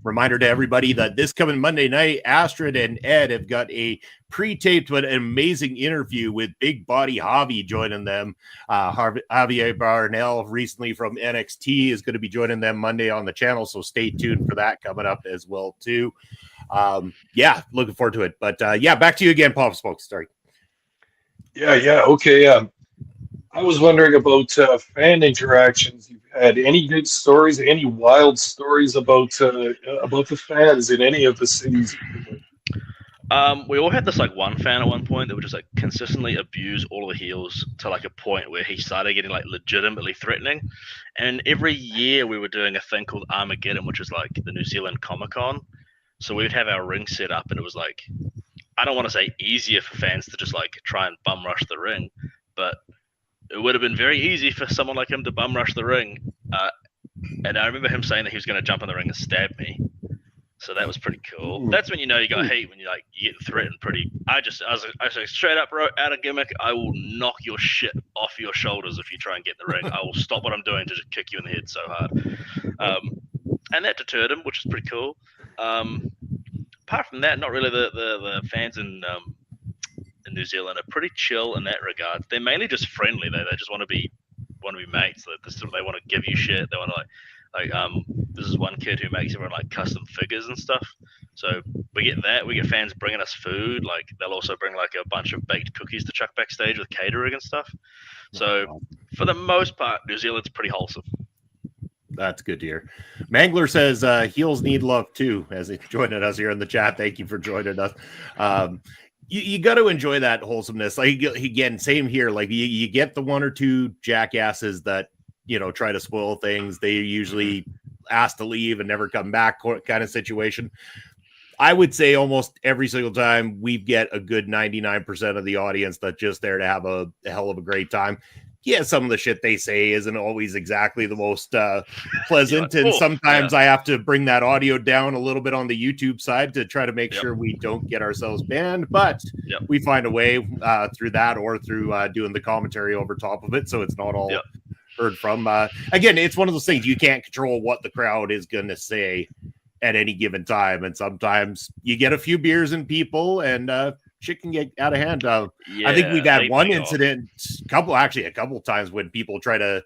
A: reminder to everybody that this coming Monday night, Astrid and Ed have got a pre-taped but an amazing interview with Big Body Javi joining them. Javier Barnell, recently from NXT, is going to be joining them Monday on the channel, so stay tuned for that coming up as well, too. Looking forward to it. But back to you again, Pop Smokes. Sorry.
B: Okay. I was wondering about fan interactions you've had. Any good stories, any wild stories about the fans in any of the cities?
C: We all had this like one fan at one point that would just like consistently abuse all the heels to like a point where he started getting like legitimately threatening. And every year we were doing a thing called Armageddon, which is like the New Zealand Comic-Con. So we would have our ring set up, and it was like, I don't want to say easier for fans to just like try and bum rush the ring, but it would have been very easy for someone like him to bum rush the ring. And I remember him saying that he was going to jump in the ring and stab me. So that was pretty cool. That's when you know you got heat, when you get threatened pretty. I was like, straight up, bro, out of gimmick, I will knock your shit off your shoulders if you try and get in the ring. I will stop what I'm doing to just kick you in the head so hard. And that deterred him, which is pretty cool. Apart from that, not really. The fans in New Zealand are pretty chill in that regard. They're mainly just friendly. They just want to be mates. They want to give you shit. They want to this is one kid who makes everyone like custom figures and stuff. So we get that. We get fans bringing us food. Like they'll also bring like a bunch of baked cookies to chuck backstage with catering and stuff. So for the most part, New Zealand's pretty wholesome.
A: That's good to hear. Mangler says heels need love too, as he joined us here in the chat. Thank you for joining us. You got to enjoy that wholesomeness. Like again, same here. Like you get the one or two jackasses that try to spoil things. They usually ask to leave and never come back, kind of situation. I would say almost every single time we get a good 99% of the audience that's just there to have a hell of a great time. Yeah, some of the shit they say isn't always exactly the most pleasant. And sometimes I have to bring that audio down a little bit on the YouTube side to try to make sure we don't get ourselves banned. But we find a way through that or through doing the commentary over top of it. So it's not all heard from. Again, it's one of those things you can't control what the crowd is going to say at any given time. And sometimes you get a few beers in people and shit can get out of hand. I think we've had one incident, a couple of times when people try to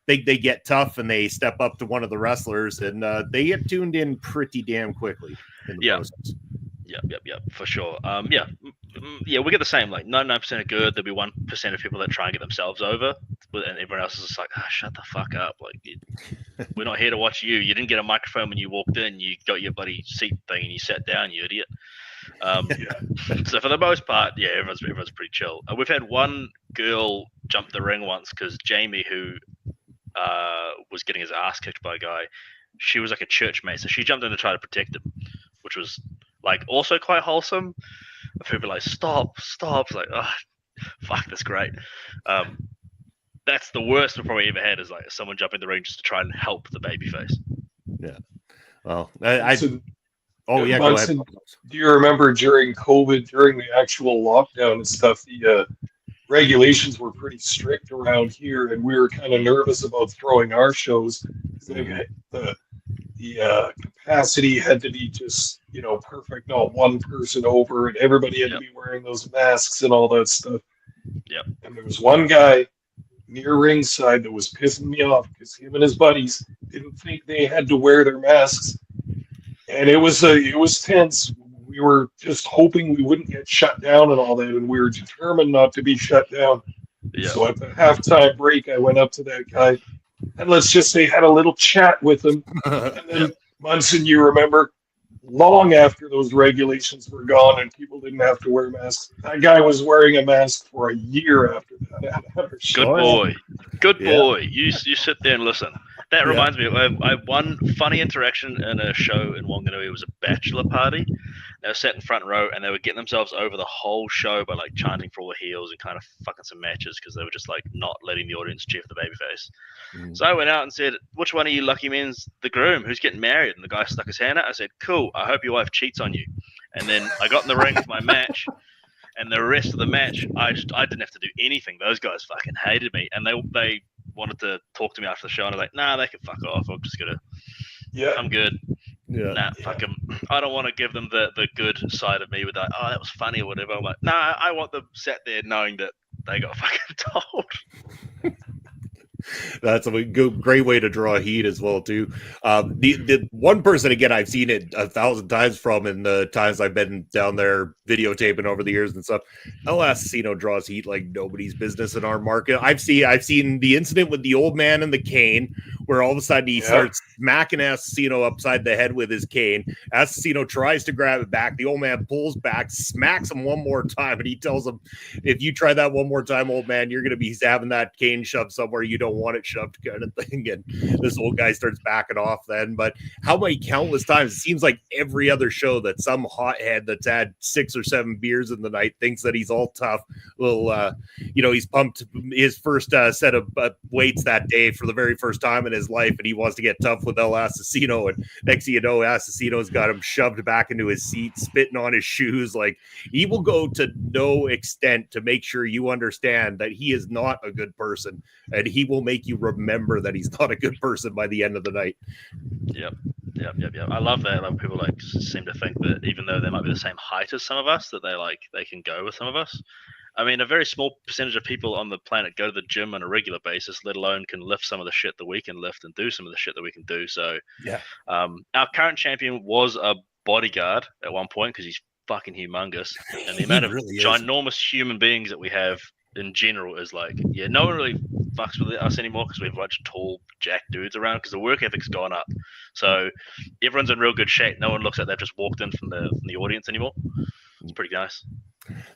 A: think they get tough and they step up to one of the wrestlers and they get tuned in pretty damn quickly in the process.
C: Yep, for sure. We get the same. Like 99% are good. There'll be 1% of people that try and get themselves over, and everyone else is just like, shut the fuck up. Like, we're not here to watch you. You didn't get a microphone when you walked in. You got your bloody seat thing and you sat down, you idiot. So for the most part, everyone's pretty chill. We've had one girl jump the ring once because Jamie, who was getting his ass kicked by a guy, she was like a church mate, so she jumped in to try to protect him, which was like also quite wholesome. People are like, stop. It's like, oh, fuck, that's great. That's the worst we've probably ever had is like someone jumping in the ring just to try and help the babyface.
A: Yeah. Well,
B: go ahead. Do you remember during COVID, during the actual lockdown and stuff, the regulations were pretty strict around here, and we were kind of nervous about throwing our shows. The capacity had to be just, perfect, not one person over, and everybody had to be wearing those masks and all that stuff.
C: Yep. And
B: there was one guy near ringside that was pissing me off because him and his buddies didn't think they had to wear their masks. And it was tense. We were just hoping we wouldn't get shut down and all that, and we were determined not to be shut down. Yeah. So at the halftime break, I went up to that guy, and let's just say had a little chat with him. And then, Munson, you remember, long after those regulations were gone and people didn't have to wear masks, that guy was wearing a mask for a year after that.
C: Good boy. You sit there and listen. That reminds me, I had one funny interaction in a show in Wanganui. It was a bachelor party. They were sat in front row and they were getting themselves over the whole show by like chanting for all the heels and kind of fucking some matches because they were just like not letting the audience cheer for the babyface. So I went out and said, which one of you lucky men's the groom? Who's getting married? And the guy stuck his hand out. I said, cool, I hope your wife cheats on you. And then I got in the ring for my match. And the rest of the match, I didn't have to do anything. Those guys fucking hated me. And they wanted to talk to me after the show, and I was like, nah, they can fuck off. I'm just gonna, I'm good. Fuck them. I don't want to give them the good side of me with that. Oh, that was funny or whatever. I'm like, nah, I want them sat there knowing that they got fucking told.
A: That's a great way to draw heat as well too. The one person, again, I've seen it 1,000 times from in the times I've been down there videotaping over the years and stuff. El Assassino draws heat like nobody's business in our market. I've seen the incident with the old man and the cane, where all of a sudden he starts smacking Assassino upside the head with his cane. Assassino tries to grab it back. The old man pulls back, smacks him one more time, and he tells him, "If you try that one more time, old man, you're going to be having that cane shoved somewhere you don't want it shoved," kind of thing. And this old guy starts backing off then. But how many countless times, it seems like every other show that some hothead that's had 6 or 7 beers in the night thinks that he's all tough. Well, he's pumped his first set of weights that day for the very first time in his life, and he wants to get tough with El Assassino. And next thing you know, Assassino's got him shoved back into his seat, spitting on his shoes. Like, he will go to no extent to make sure you understand that he is not a good person, and he will make you remember that he's not a good person by the end of the night.
C: Yep. I love that. People seem to think that even though they might be the same height as some of us, that they can go with some of us. I mean, a very small percentage of people on the planet go to the gym on a regular basis, let alone can lift some of the shit that we can lift and do some of the shit that we can do. So,
A: Yeah.
C: Our current champion was a bodyguard at one point because he's fucking humongous, and the amount of
A: really is.
C: ginormous human beings that we have in general is like, yeah, no one really fucks with us anymore because we have a bunch of tall, jack dudes around because the work ethic's gone up. So everyone's in real good shape. No one looks like they've just walked in from the audience anymore. It's pretty nice.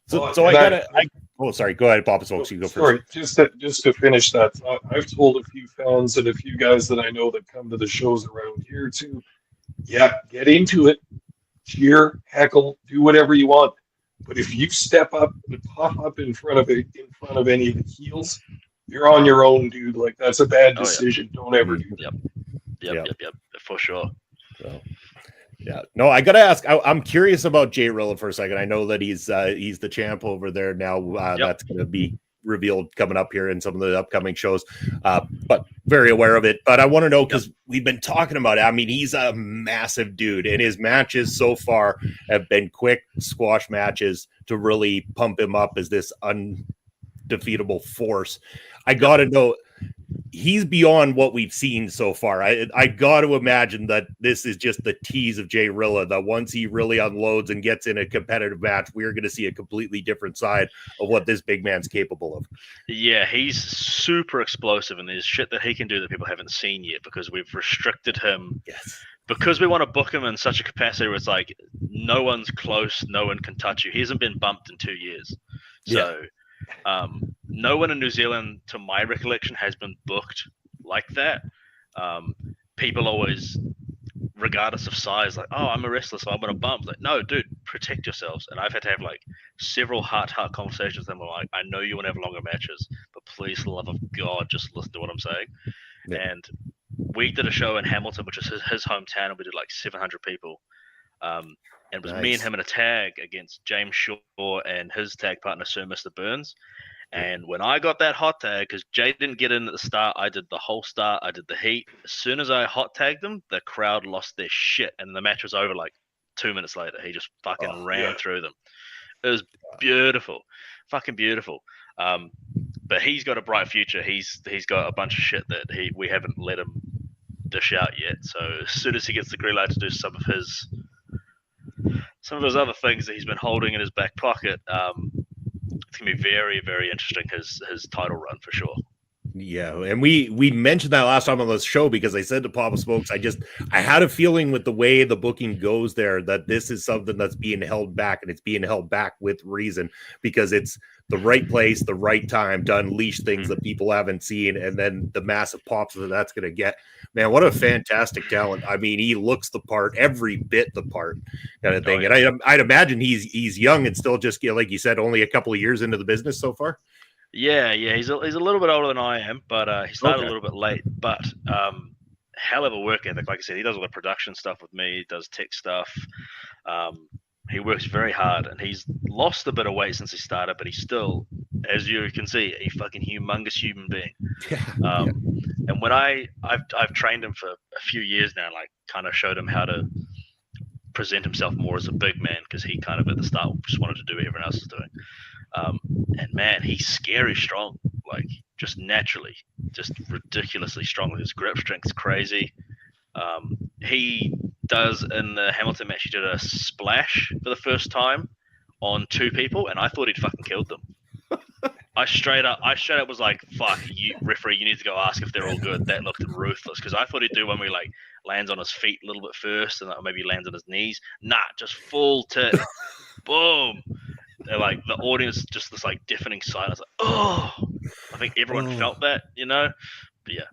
A: So oh, sorry. Go ahead, Papa Smokes. You go first.
B: Just to finish that thought, I've told a few fans and a few guys that I know that come to the shows around here too. Yeah, get into it, cheer, heckle, do whatever you want. But if you step up and pop up in front of any of the heels, you're on your own, dude. Like, that's a bad decision. Don't ever do that.
C: Yep, for sure.
A: So, yeah, no, I gotta ask. I'm curious about Jay Rilla for a second. I know that he's the champ over there now. That's gonna be revealed coming up here in some of the upcoming shows, but very aware of it. But I want to know, because we've been talking about it. I mean, he's a massive dude, and his matches so far have been quick squash matches to really pump him up as this undefeatable force. I gotta know, he's beyond what we've seen so far. I got to imagine that this is just the tease of Jay Rilla, that once he really unloads and gets in a competitive match, we're going to see a completely different side of what this big man's capable of.
C: Yeah, he's super explosive, and there's shit that he can do that people haven't seen yet because we've restricted him.
A: Yes.
C: Because we want to book him in such a capacity where it's like, no one's close, no one can touch you. He hasn't been bumped in 2 years. So no one in New Zealand, to my recollection, has been booked like that. People always, regardless of size, like, oh, I'm a wrestler, so I'm going to bump. Like, no, dude, protect yourselves. And I've had to have like several heart-to-heart conversations with them. I'm like, I know you want to have longer matches, but please, for the love of God, just listen to what I'm saying. Yeah. And we did a show in Hamilton, which is his hometown, and we did like 700 people. And it was me and him in a tag against James Shaw and his tag partner, Sir Mr. Burns. And when I got that hot tag, because Jay didn't get in at the start, I did the whole start, I did the heat. As soon as I hot tagged him, the crowd lost their shit, and the match was over like 2 minutes later. He just fucking ran through them. It was beautiful, fucking beautiful. But he's got a bright future. He's got a bunch of shit that we haven't let him dish out yet. So as soon as he gets the green light to do some of his other things that he's been holding in his back pocket, it's gonna be very, very interesting, his title run for sure.
A: Yeah, and we mentioned that last time on this show, because I said to Papa Smokes, I had a feeling with the way the booking goes there that this is something that's being held back, and it's being held back with reason, because it's the right place, the right time to unleash things that people haven't seen, and then the massive pops that that's going to get. Man, what a fantastic talent. I mean, he looks the part, every bit the part kind of thing. And I'd imagine he's young and still just, like you said, only a couple of years into the business so far.
C: Yeah, he's a little bit older than I am, but he started a little bit late. But hell of a work ethic. Like I said, he does all the production stuff with me, does tech stuff. He works very hard, and he's lost a bit of weight since he started, but he's still, as you can see, a fucking humongous human being. And when I've trained him for a few years now, like kind of showed him how to present himself more as a big man, because he kind of at the start just wanted to do what everyone else is doing. And man, he's scary strong, like just naturally, just ridiculously strong. His grip strength's crazy. He does, in the Hamilton match, he did a splash for the first time on 2 people, and I thought he'd fucking killed them. I straight up was like, fuck, you referee, you need to go ask if they're all good. That looked ruthless, because I thought he'd do one where he like lands on his feet a little bit first, and maybe lands on his knees. Nah, just full tit. Boom. They're like, the audience, just this like deafening silence. Like, oh, I think everyone felt that, you know. But yeah,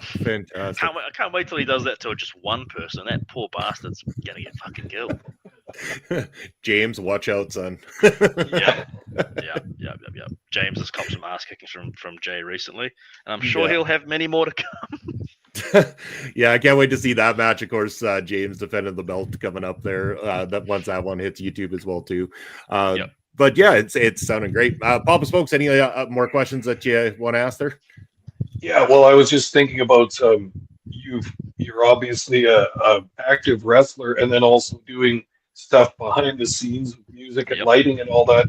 A: fantastic!
C: I can't wait till he does that to just one person. That poor bastard's gonna get fucking killed.
A: James, watch out, son.
C: Yeah. James has copped some ass kicking from Jay recently, and I'm sure he'll have many more to come.
A: Yeah, I can't wait to see that match. Of course, James defending the belt coming up there. That once that one hits YouTube as well too. But yeah, it's sounding great. Papa Smokes, any more questions that you want to ask there?
B: Yeah, well, I was just thinking about you're obviously a active wrestler, and then also doing stuff behind the scenes with music and lighting and all that.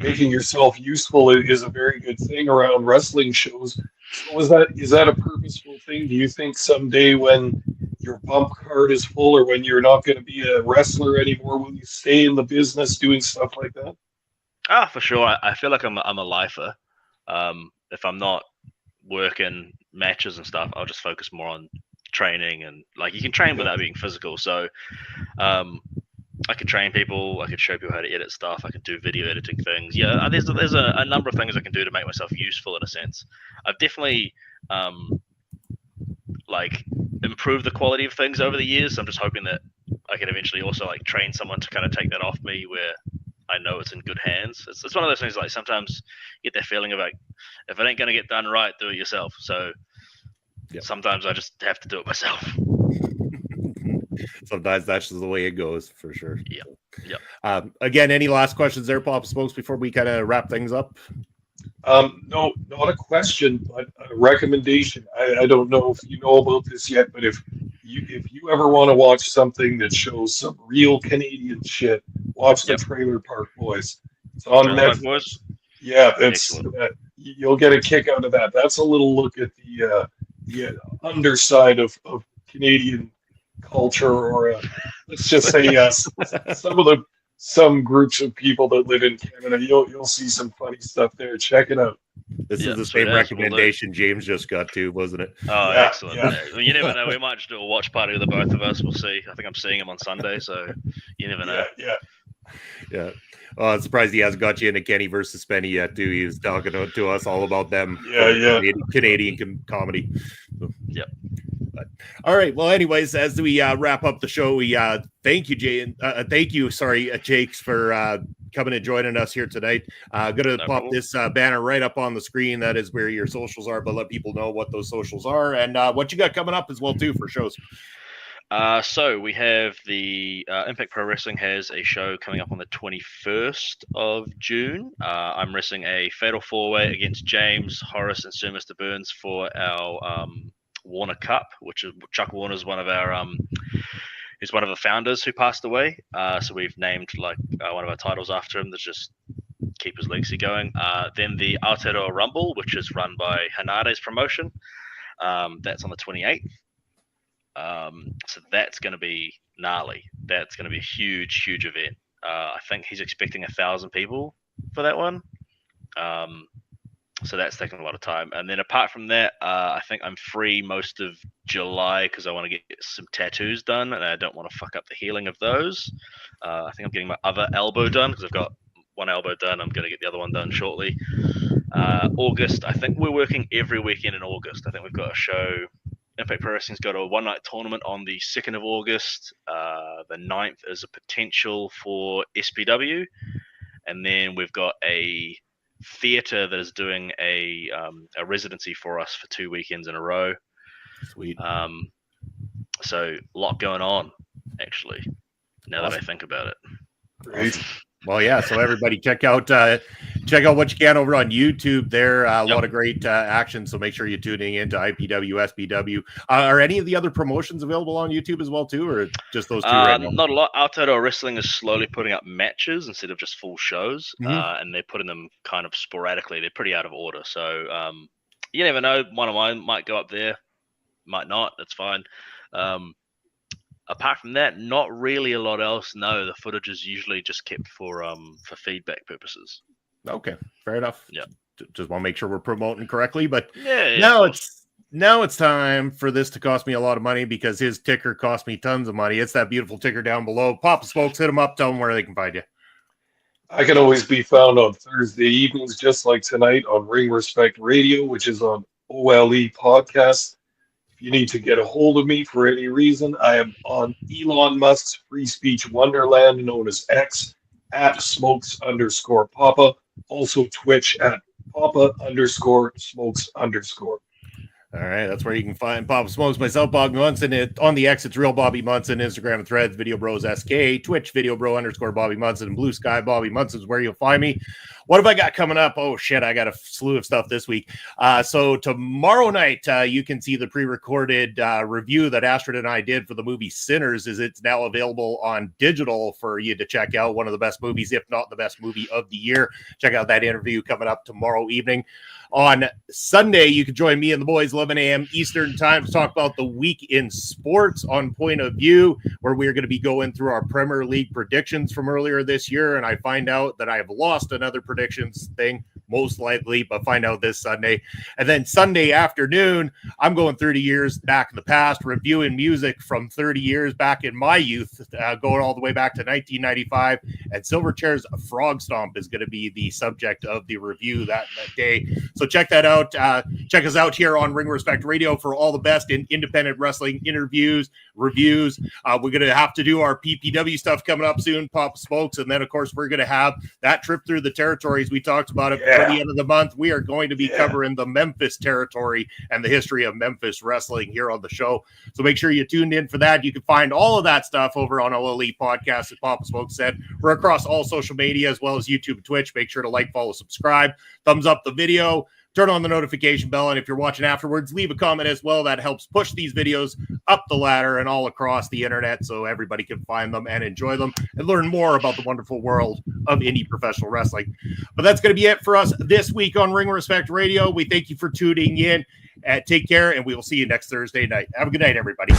B: making yourself useful is a very good thing around wrestling shows. So is that a purposeful thing? Do you think someday when your bump card is full or when you're not going to be a wrestler anymore, will you stay in the business doing stuff like that?
C: For sure. I feel like I'm a lifer. If I'm not working matches and stuff, I'll just focus more on training, and like you can train without being physical. So I could train people, I could show people how to edit stuff, I could do video editing things. Yeah, there's a number of things I can do to make myself useful in a sense. I've definitely like improved the quality of things over the years. I'm just hoping that I can eventually also like train someone to kind of take that off me where I know it's in good hands. It's one of those things like sometimes you get that feeling of like, if it ain't going to get done right, do it yourself. So sometimes I just have to do it myself.
A: Sometimes that's just the way it goes, for sure.
C: Yeah.
A: Again, any last questions there, Pop Smokes, before we kind of wrap things up?
B: No, not a question, but a recommendation. I don't know if you know about this yet, but if you ever want to watch something that shows some real Canadian shit, watch the Trailer Park Boys. It's on Netflix. Yeah, you'll get a kick out of that. That's a little look at the underside of Canadian culture, or let's just say some groups of people that live in Canada. You'll see some funny stuff there. Check it out.
A: This is the same recommendation James just got to, wasn't it?
C: Oh, yeah, excellent. Yeah. Well, you never know. We might just do a watch party with the both of us. We'll see. I think I'm seeing him on Sunday, so you never know.
A: Yeah. Oh, I'm surprised he hasn't got you into Kenny versus Spenny yet, too. He was talking to us all about them. Canadian comedy.
C: Yep.
A: But, all right. Well, anyways, as we wrap up the show, we thank you, Jay. Thank you, Jakes, for coming and joining us here tonight. Going to pop this banner right up on the screen. That is where your socials are, but let people know what those socials are and what you got coming up as well, too, for shows.
C: So we have the Impact Pro Wrestling has a show coming up on the 21st of June. I'm wrestling a Fatal 4-Way against James, Horace, and Sir Mr. Burns for our Warner Cup, which is Chuck Warner's one of our he's one of the founders who passed away. So we've named like one of our titles after him to just keep his legacy going. Then the Aotearoa Rumble, which is run by Hanade's promotion. That's on the 28th. So that's going to be gnarly. That's going to be a huge event. I think he's expecting 1,000 people for that one. So that's taking a lot of time. And then apart from that, I think I'm free most of July because I want to get some tattoos done and I don't want to fuck up the healing of those. I think I'm getting my other elbow done because I've got one elbow done. I'm going to get the other one done shortly. August, I think we're working every weekend in August. I think we've got a show. Impact Pro Wrestling's got a one-night tournament on the 2nd of August. The 9th is a potential for SPW. And then we've got a theatre that is doing a residency for us for 2 weekends in a row.
A: Sweet.
C: So a lot going on, actually, now that I think about it.
B: Great.
A: Well, yeah. So everybody check out what you can over on YouTube. There, a lot of great action. So make sure you're tuning into IPW, SPW. Are any of the other promotions available on YouTube as well too, or just those two? Right now? Not
C: a lot. Aotearoa Wrestling is slowly putting up matches instead of just full shows, and they're putting them kind of sporadically. They're pretty out of order. So you never know. One of mine might go up there, might not. That's fine. Apart from that, not really a lot else. No, the footage is usually just kept for feedback purposes.
A: Okay, fair enough.
C: Yeah,
A: just want to make sure we're promoting correctly. But
C: now
A: it's time for this to cost me a lot of money because his ticker cost me tons of money. It's that beautiful ticker down below. Pop Smokes, hit them up. Tell them where they can find you.
B: I can always be found on Thursday evenings, just like tonight, on Ring Respect Radio, which is on OLE Podcast. You need to get a hold of me for any reason. I am on Elon Musk's free speech wonderland known as X at smokes_papa. Also Twitch at papa_smokes_.
A: All right, that's where you can find Papa Smokes, myself, Bobby Munson. On the X, it's Real Bobby Munson, Instagram and Threads, Video Bros SK, Twitch, Video Bro _Bobby Munson, and Blue Sky Bobby Munson is where you'll find me. What have I got coming up? Oh, shit, I got a slew of stuff this week. So tomorrow night, you can see the pre-recorded review that Astrid and I did for the movie Sinners. It's now available on digital for you to check out. One of the best movies, if not the best movie of the year. Check out that interview coming up tomorrow evening. On Sunday, you can join me and the boys 11 a.m. Eastern time to talk about the week in sports on Point of View, where we're going to be going through our Premier League predictions from earlier this year. And I find out that I have lost another predictions thing, most likely, but find out this Sunday. And then Sunday afternoon, I'm going 30 years back in the past, reviewing music from 30 years back in my youth, going all the way back to 1995. And Silverchair's Frog Stomp is going to be the subject of the review that day. So check that out. Check us out here on Ring Respect Radio for all the best in independent wrestling interviews, reviews. We're going to have to do our PPW stuff coming up soon, Pop Smokes. And then, of course, we're going to have that trip through the territories. We talked about it for the end of the month. We are going to be covering the Memphis territory and the history of Memphis wrestling here on the show. So make sure you tuned in for that. You can find all of that stuff over on OLE Podcast, as Papa Smoke said. We're across all social media as well as YouTube and Twitch. Make sure to like, follow, subscribe, thumbs up the video. Turn on the notification bell, and if you're watching afterwards, leave a comment as well. That helps push these videos up the ladder and all across the internet so everybody can find them and enjoy them and learn more about the wonderful world of indie professional wrestling. But that's going to be it for us this week on Ring Respect Radio. We thank you for tuning in. Take care, and we will see you next Thursday night. Have a good night, everybody.